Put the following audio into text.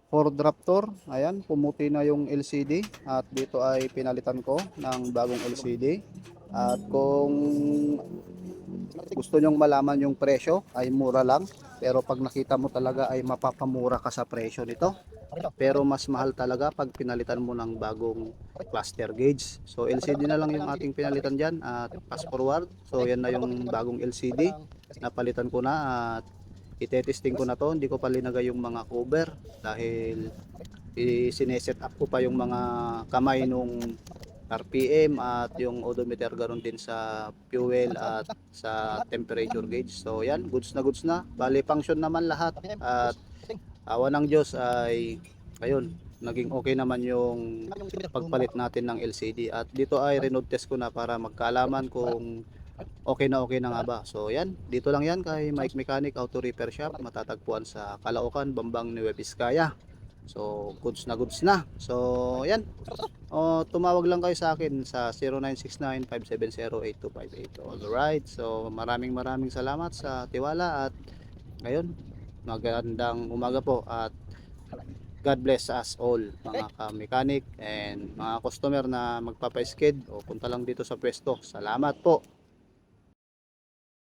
Ford Raptor. Ayan, pumuti na yung LCD at dito ay pinalitan ko ng bagong LCD. At kung gusto nyong malaman yung presyo, ay mura lang. Pero pag nakita mo talaga ay mapapamura ka sa presyo nito. Pero mas mahal talaga pag pinalitan mo ng bagong cluster gauge. So LCD na lang yung ating pinalitan dyan at fast forward. So yan na yung bagong LCD. Napalitan ko na at itetesting ko na to. Hindi ko pa linagay yung mga cover dahil sineset up ko pa yung mga kamay nung RPM at yung odometer, ganoon din sa fuel at sa temperature gauge. So yan, goods na goods na. Bali function naman lahat at awa ng Diyos ay ayun, naging okay naman yung pagpalit natin ng LCD. At dito ay reload test ko na para magkaalaman kung okay na nga ba. So yan, dito lang yan kay Mike Mechanic Auto Repair Shop, matatagpuan sa Caloocan, Bambang, Nueva Vizcaya. So goods na goods na. So yan, tumawag lang kayo sa akin sa 0969-570-8258. Alright, so maraming salamat sa tiwala at ngayon, magandang umaga po at God bless us all mga ka-mechanic and mga customer na magpapa-skid o punta lang dito sa pwesto. Salamat po.